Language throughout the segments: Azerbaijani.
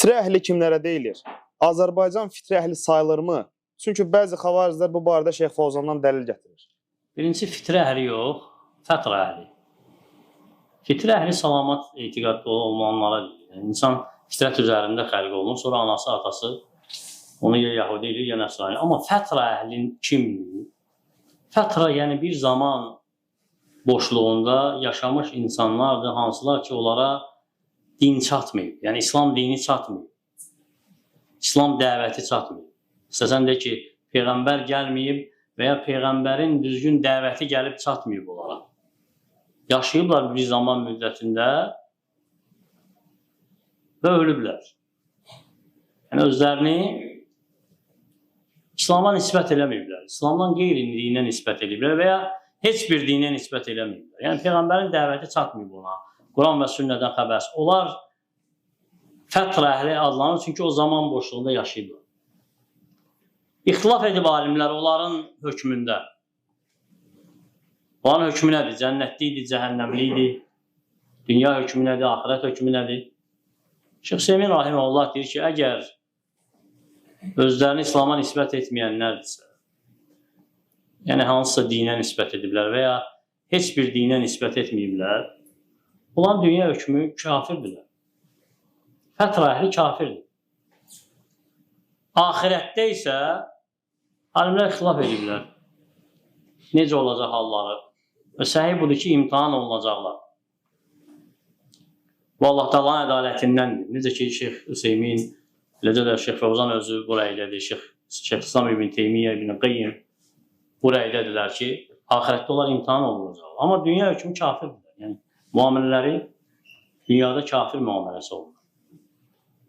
Fitrə əhli kimlərə deyilir? Azərbaycan fitrə əhli sayılırmı? Çünki bəzi xavariclər bu barədə Şeyx Fovzandan dəlil gətirir. Birincisi fitrə əhli yox, fətrə əhli. Fitrə əhli salamat etiqadlı olmayanlara deyilir. Yəni, insan fitrət üzərində xəlq olunur, sonra anası, atası onu ya Yahudi edir, ya Nəsrani. Amma fətrə əhlin kimdir? Fətrə yəni bir zaman boşluğunda yaşamış insanlardır, hansılar ki, onlara din çatmayıb. Yəni, İslam dini çatmayıb. İslam dəvəti çatmayıb. İstəsən de ki, Peyğəmbər gəlməyib və ya Peyğəmbərin düzgün dəvəti gəlib çatmayıb onlara. Yaşayıblar bir zaman müddətində və ölüblər. Yəni, özlərini İslam'a nisbət eləməyiblər. İslamdan qeyri dinə nisbət eləyiblər və ya heç bir dinə nisbət eləməyiblər. Yəni, Peyğəmbərin dəvəti çatmayıb ona. Quran və sünnədən xəbərsiz. Onlar fətrə əhli adlanır, çünki o zaman boşluğunda yaşayıblar. İxtilaf edib alimlər onların hökmündə. Onların hökmü nədir? Cənnətli idi, cəhənnəmli idi. Dünya hökmü nədir? Axirət hökmü nədir? Şeyx Hüseymin Rahiməhullah deyir ki, əgər özlərini İslam'a nisbət etməyənlərdirsə, yəni hansısa dinə nisbət ediblər və ya heç bir dinə nisbət etməyiblər, olan dünya hökmü kafirdirlər. Fətrə əhli kafirdir. Ahirətdə isə alimlər ixtilaf ediblər. Necə olacaq halları? Və səhih budur ki, imtihan olunacaqlar. Bu Allah Taala'nın ədalətindəndir. Necə ki, Şeyx Hüseymin, eləcə də Şeyx Fovzan özü bu rəydədir. Şeyx İslam İbn Teymiyyə, İbn Qayyim bu rəydədirlər ki, ahirətdə onlar imtihan olunacaqlar. Amma dünya hökmü kafirdir. Yəni, müamilələri dünyada kafir müamiləsi olur.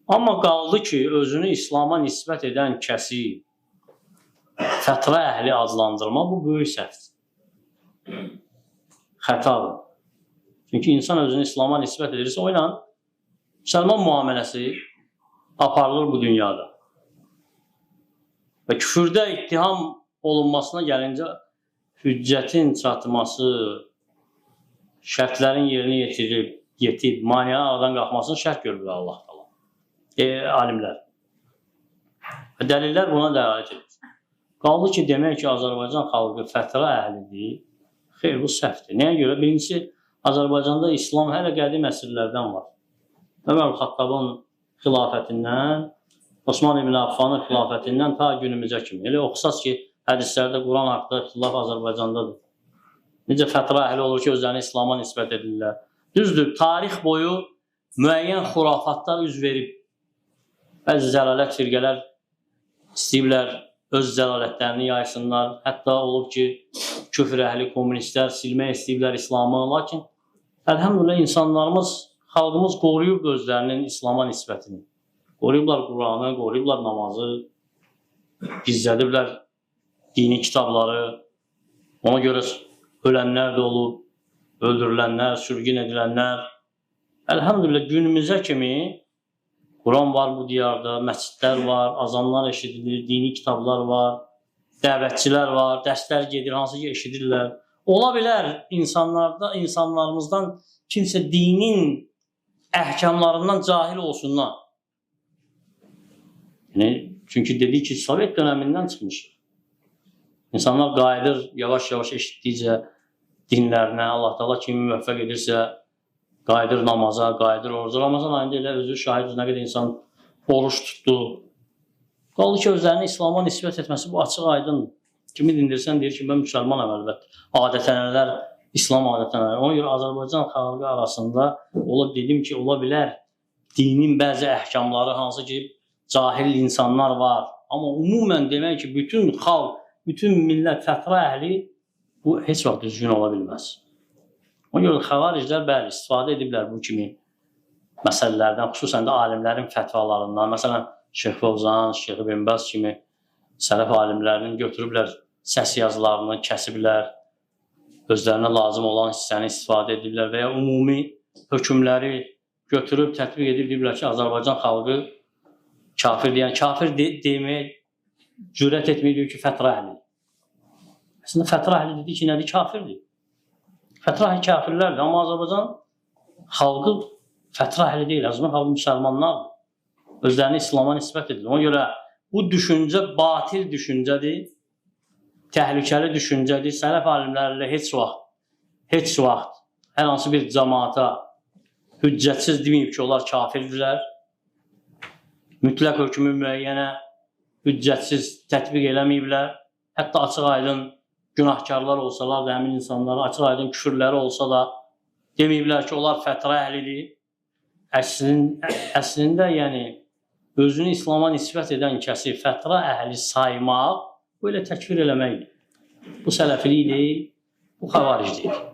Amma qaldı ki, özünü İslam'a nisbət edən kəsi fətrə əhli adlandırma, bu böyük səhvdir. Xətadır. Çünki insan özünü İslam'a nisbət edirsə, o ilə müsəlman müamiləsi aparılır bu dünyada. Və küfürdə ittiham olunmasına gəlincə, hüccətin çatması, şərtlərin yerini yetirib, maniyə aradan qalxmasını şərt görür Allah Taala. Alimlər. Və dəlillər buna dəlalət edir. Qaldı ki, demək ki, Azərbaycan xalqı fətrə əhlidir. Xeyr, bu səhvdir. Nəyə görə? Birincisi, Azərbaycanda İslam hələ qədim əsrlərdən var. Ömər Xattabın xilafətindən, Osman İbn Affanın xilafətindən ta günümüzə kimi. Elə oxusaq ki, hədislərdə Quran haqqında ixtilaf Azərbaycandadır. Necə fətrə əhli olur ki, özlərini İslam'a nisbət edirlər. Düzdür, tarix boyu müəyyən xurafatlar üz verib. Bəzi zəlalət firqələr istəyiblər, öz zəlalətlərini yaysınlar. Hətta olub ki, küfr əhli, kommunistlər silmək istəyiblər İslamı. Lakin, əlhəmdülillah, insanlarımız, xalqımız qoruyub özlərinin İslam'a nisbətini. Qoruyublar Quranı, qoruyublar namazı, gizlədiblər dini kitabları. Ona görə ölənlər də olub, öldürülənlər, sürgün edilənlər. Əlhəmdülillah, günümüzə kimi Quran var bu diyarda, məscidlər var, azanlar eşidilir, dini kitablar var, dəvətçilər var, dərslər gedir, hansı ki eşidirlər. Ola bilər insanlarımızdan kimsə dinin əhkamlarından cahil olsunlar. Yəni, çünki dedik ki, Sovet dönəmindən çıxmışıq. İnsanlar qayıdır, yavaş-yavaş eşitdikcə dinlərinə, Allah Taala kimi müvəffəq edirsə, qayıdır namaza, qayıdır oruca. Ramazan ayında elə özü şahid nə qədər insan oruç tutdu. Qaldı ki, özlərini İslam'a nisbət etməsi bu açıq aydındır. Kimi dindirsən deyir ki, mən müsəlmanam əlbət. Adətənələr, İslam adətənələr. Ona görə Azərbaycan xalqı arasında dedim ki, ola bilər dinin bəzi əhkamları, hansı ki, cahil insanlar var. Amma umumən demək ki, bütün xalq, bütün millət, fətrə əhli bu heç vaxt düzgün ola bilməz. Ona görə xavariclər bəli, istifadə ediblər bu kimi məsələlərdən, xüsusən də alimlərin fətvalarından. Məsələn, Şeyx Fovzan, Şeyx İbn Baz kimi sələf alimlərinin götürüblər səs yazılarını, kəsiblər, özlərinə lazım olan hissəni istifadə ediblər və ya ümumi hökmləri götürüb, tətbiq edib deyiblər ki, Azərbaycan xalqı kafirdir. Yəni, kafir deməyə cürət etməyir ki, fətrə əhli. Əslində, fətrə əhli dedi ki, nədir? Kafirdir. Fətrə əhli kafirlərdir, amma Azərbaycan xalqı fətrə əhli deyil, Azərbaycan xalqı müsəlmanlardır. Özlərini İslama nisbət edirlər. Ona görə bu düşüncə batil düşüncədir, təhlükəli düşüncədir. Sələf alimləri heç vaxt hər hansı bir cəmaata hüccətsiz deməyib ki, onlar kafirdirlər. Mütləq hökmü müəyyənə hüccətsiz tətbiq eləməyiblər. Hətta açıq aydın günahkarlar olsalar da, həmin insanlara açıq aydın küfürləri olsa da deməyiblər ki, onlar fətra əhlidir. Əslində, yəni, özünü İslama nisbət edən kəsi fətra əhli saymaq, böyle təkfir eləməkdir. Bu sələfilik deyil, bu xavaricdir.